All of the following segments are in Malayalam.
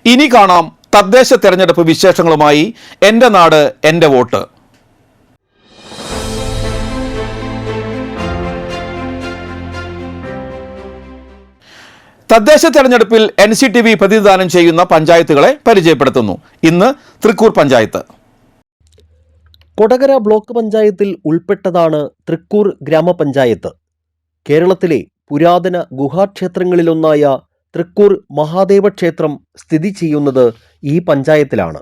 ഇനി കാണാം തദ്ദേശ തെരഞ്ഞെടുപ്പ് വിശേഷങ്ങളുമായി എൻ്റെ നാട് എൻ്റെ വോട്ട്. തദ്ദേശ തെരഞ്ഞെടുപ്പിൽ NCTV പ്രതിനിധാനം ചെയ്യുന്ന പഞ്ചായത്തുകളെ പരിചയപ്പെടുത്തുന്നു. ഇന്ന് തൃക്കൂർ പഞ്ചായത്ത്. കൊടകര ബ്ലോക്ക് പഞ്ചായത്തിൽ ഉൾപ്പെട്ടതാണ് തൃക്കൂർ ഗ്രാമപഞ്ചായത്ത്. കേരളത്തിലെ പുരാതന ഗുഹാക്ഷേത്രങ്ങളിലൊന്നായ തൃക്കൂർ മഹാദേവ ക്ഷേത്രം സ്ഥിതി ചെയ്യുന്നത് ഈ പഞ്ചായത്തിലാണ്.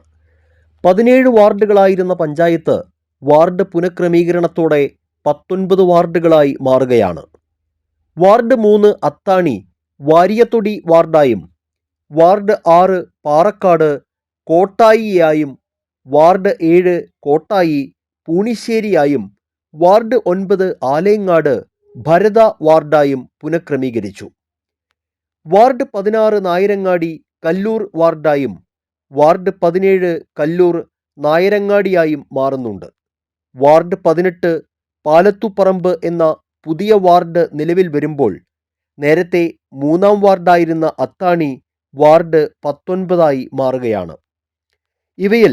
17 വാർഡുകളായിരുന്ന പഞ്ചായത്ത് വാർഡ് പുനഃക്രമീകരണത്തോടെ 19 വാർഡുകളായി മാറുകയാണ്. വാർഡ് 3 അത്താണി വാരിയത്തൊടി വാർഡായും, വാർഡ് 6 പാറക്കാട് കോട്ടായിയായും, വാർഡ് 7 കോട്ടായി പൂണിശ്ശേരിയായും, വാർഡ് 9 ആലേങ്ങാട് ഭരത വാർഡായും പുനഃക്രമീകരിച്ചു. വാർഡ് 16 നായരങ്ങാടി കല്ലൂർ വാർഡായും, വാർഡ് 17 കല്ലൂർ നായരങ്ങാടിയായും മാറുന്നുണ്ട്. വാർഡ് 18 പാലത്തുപറമ്പ് എന്ന പുതിയ വാർഡ് നിലവിൽ വരുമ്പോൾ നേരത്തെ 3-ാം വാർഡായിരുന്ന അത്താണി വാർഡ് 19 മാറുകയാണ്. ഇവയിൽ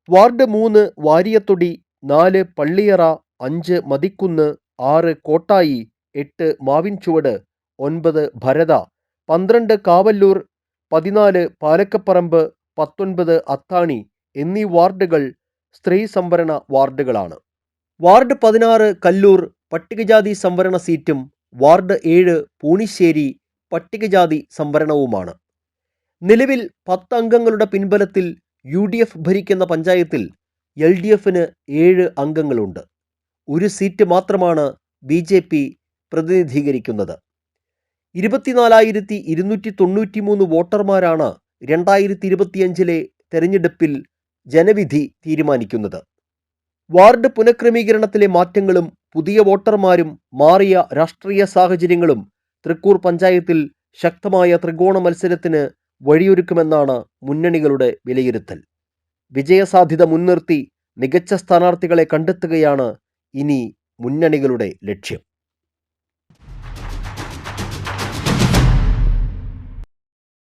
വാർഡ് 3 വാരിയത്തൊടി, 4 പള്ളിയറ, 5 മതിക്കുന്ന്, 6 കോട്ടായി, 8 മാവിൻചുവട്, 9 ഭരത, 12 കാവല്ലൂർ, 14 പാലക്കപ്പറമ്പ്, 19 അത്താണി എന്നീ വാർഡുകൾ സ്ത്രീ സംവരണ വാർഡുകളാണ്. വാർഡ് 16 കല്ലൂർ പട്ടികജാതി സംവരണ സീറ്റും, വാർഡ് 7 പൂണിശ്ശേരി പട്ടികജാതി സംവരണവുമാണ്. നിലവിൽ 10 അംഗങ്ങളുടെ പിൻബലത്തിൽ UDF ഭരിക്കുന്ന പഞ്ചായത്തിൽ LDFന് 7 അംഗങ്ങളുണ്ട്. ഒരു സീറ്റ് മാത്രമാണ് BJP പ്രതിനിധീകരിക്കുന്നത്. 24,293 വോട്ടർമാരാണ് 2025 തെരഞ്ഞെടുപ്പിൽ ജനവിധി തീരുമാനിക്കുന്നത്. വാർഡ് പുനഃക്രമീകരണത്തിലെ മാറ്റങ്ങളും പുതിയ വോട്ടർമാരും മാറിയ രാഷ്ട്രീയ സാഹചര്യങ്ങളും തൃക്കൂർ പഞ്ചായത്തിൽ ശക്തമായ ത്രികോണ മത്സരത്തിന് വഴിയൊരുക്കുമെന്നാണ് മുന്നണികളുടെ വിലയിരുത്തൽ. വിജയസാധ്യത മുൻനിർത്തി മികച്ച സ്ഥാനാർത്ഥികളെ കണ്ടെത്തുകയാണ് ഇനി മുന്നണികളുടെ ലക്ഷ്യം.